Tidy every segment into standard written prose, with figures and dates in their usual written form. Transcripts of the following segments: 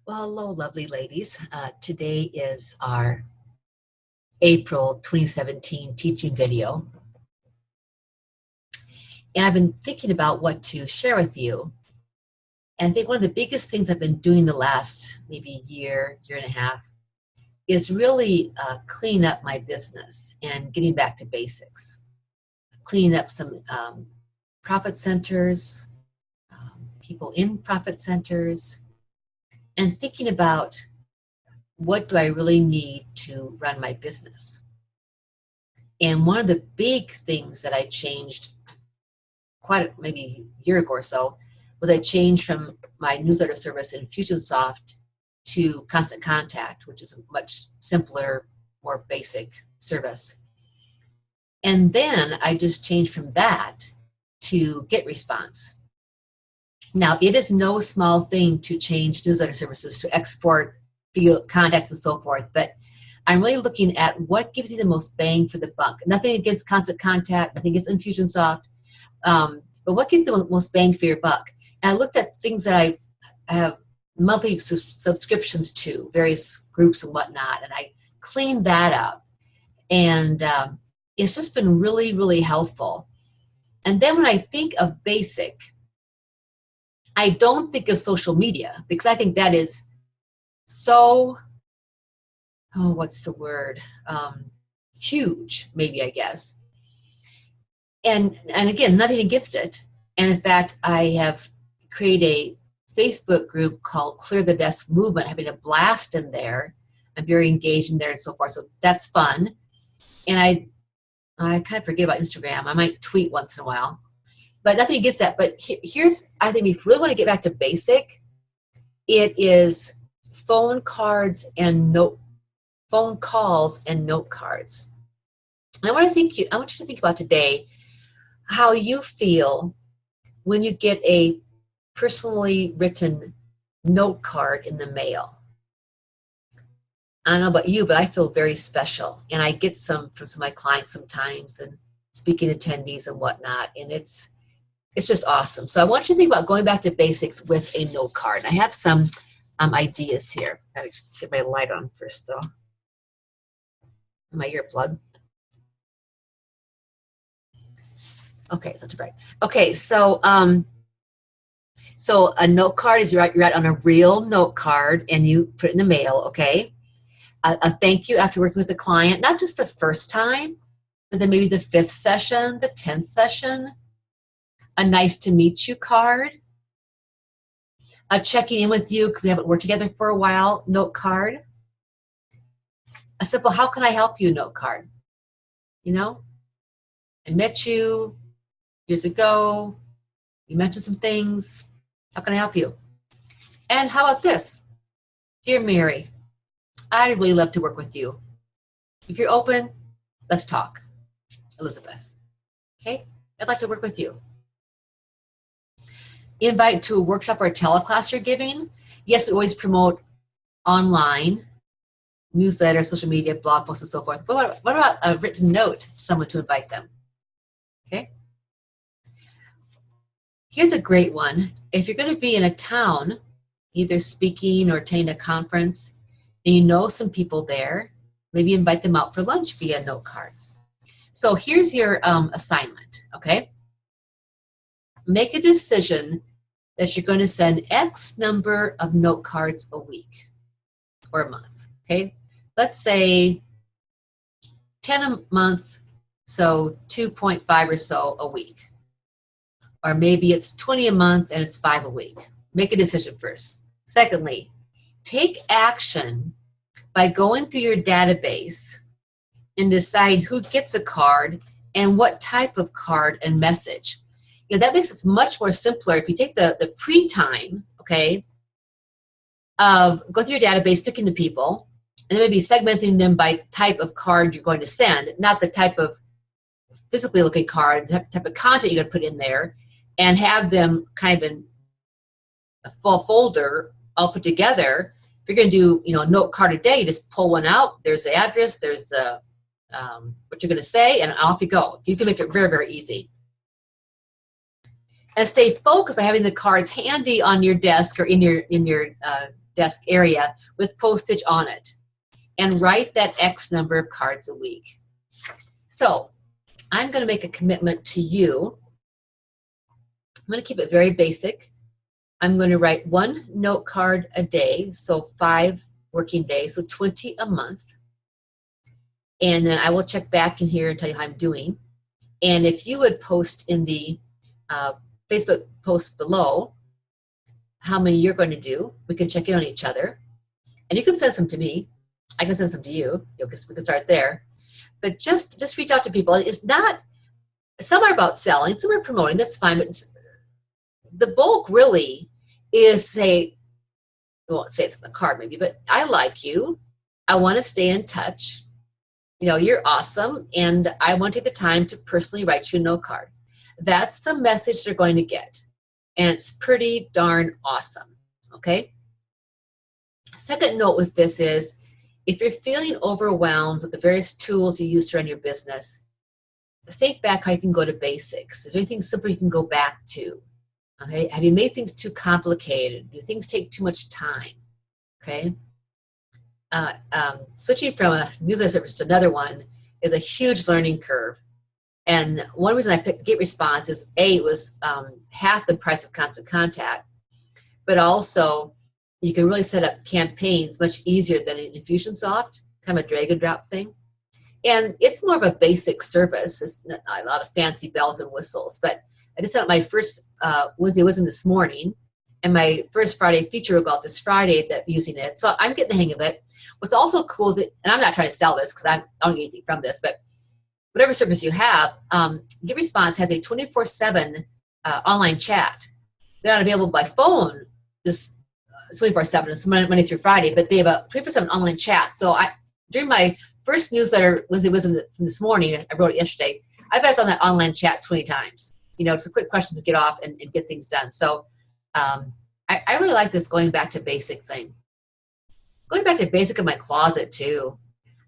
Well, hello, lovely ladies. Today is our April 2017 teaching video. And I've been thinking about what to share with you. And I think one of the biggest things I've been doing the last maybe year and a half is really cleaning up my business and getting back to basics. Cleaning up some profit centers, people in profit centers, and thinking about what do I really need to run my business. And one of the big things that I changed maybe a year ago or so was I changed from my newsletter service in Infusionsoft to Constant Contact, which is a much simpler, more basic service. And then I just changed from that to GetResponse. Now, it is no small thing to change newsletter services, to export field contacts and so forth, but I'm really looking at what gives you the most bang for the buck. Nothing against Constant Contact, nothing against Infusionsoft, but what gives the most bang for your buck? And I looked at things that I have monthly subscriptions to, various groups and whatnot, and I cleaned that up. And it's just been really, really helpful. And then when I think of basic, I don't think of social media, because I think that is so, what's the word? Huge, maybe, I guess. And again, nothing against it. And in fact, I have created a Facebook group called Clear the Desk Movement, having a blast in there. I'm very engaged in there and so forth, so that's fun. And I kind of forget about Instagram. I might tweet once in a while. But nothing against that. But here's, I think, if you really want to get back to basic, it is phone calls and note cards. And I want you to think about today how you feel when you get a personally written note card in the mail. I don't know about you, but I feel very special, and I get some from some of my clients sometimes, and speaking attendees and whatnot, and it's just awesome. So I want you to think about going back to basics with a note card. I have some ideas here. Gotta get my light on first, though. My earplug. Okay, it's not too bright. Okay, so so a note card is you're out on a real note card and you put it in the mail. Okay, a thank you after working with a client, not just the first time, but then maybe the 5th session, the 10th session. A nice to meet you card, a checking in with you because we haven't worked together for a while note card, a simple how can I help you note card. You know, I met you years ago, you mentioned some things, how can I help you? And how about this? Dear Mary, I'd really love to work with you. If you're open, let's talk. Elizabeth. Okay, I'd like to work with you. Invite to a workshop or a teleclass you're giving. Yes, we always promote online, newsletter, social media, blog posts, and so forth. But what about a written note to someone to invite them? Okay. Here's a great one. If you're going to be in a town, either speaking or attending a conference, and you know some people there, maybe invite them out for lunch via note card. So here's your assignment, okay? Make a decision that you're going to send X number of note cards a week or a month, okay? Let's say 10 a month, so 2.5 or so a week. Or maybe it's 20 a month and it's 5 a week. Make a decision first. Secondly, take action by going through your database and decide who gets a card and what type of card and message. You know, that makes it much more simpler if you take the pre-time, okay, of going through your database, picking the people, and then maybe segmenting them by type of card you're going to send, not the type of physically looking card, the type of content you're going to put in there, and have them kind of in a full folder all put together. If you're going to do, you know, a note card a day, you just pull one out. There's the address, there's the what you're going to say, and off you go. You can make it very, very easy. And stay focused by having the cards handy on your desk or in your desk area with postage on it and write that X number of cards a week. So I'm going to make a commitment to you. I'm going to keep it very basic. I'm going to write 1 note card a day, so 5 working days, so 20 a month. And then I will check back in here and tell you how I'm doing. And if you would post in the Facebook post below how many you're going to do, we can check in on each other. And you can send some to me. I can send some to you. We can start there. But just reach out to people. It's not, some are about selling, some are promoting, that's fine. But the bulk really is say, I won't say it's in the card maybe, but I like you. I want to stay in touch. You know, you're awesome, and I want to take the time to personally write you a note card. That's the message they're going to get, and it's pretty darn awesome, okay? Second note with this is, if you're feeling overwhelmed with the various tools you use to run your business, think back how you can go to basics. Is there anything simple you can go back to? Okay, have you made things too complicated? Do things take too much time? Okay. Switching from a newsletter service to another one is a huge learning curve. And one reason I picked GetResponse is A, it was half the price of Constant Contact, but also you can really set up campaigns much easier than in Infusionsoft, kind of a drag and drop thing. And it's more of a basic service. It's not a lot of fancy bells and whistles, but I just set up my first Wednesday Wisdom this morning, and my first Friday feature will go out this Friday that using it. So I'm getting the hang of it. What's also cool is and I'm not trying to sell this because I don't get anything from this, but whatever service you have, GetResponse has a 24/7 online chat. They're not available by phone just 24/7. It's Monday through Friday, but they have a 24/7 online chat. So during my first newsletter, Wednesday Wisdom from this morning, I wrote it yesterday, I've been on that online chat 20 times. You know, it's a quick questions to get off and get things done. So I really like this going back to basic thing. Going back to basic in my closet too.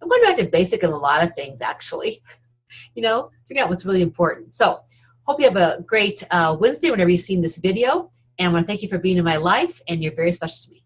I'm going back to basic in a lot of things actually. You know, figure out what's really important. So hope you have a great Wednesday whenever you've seen this video. And I want to thank you for being in my life, and you're very special to me.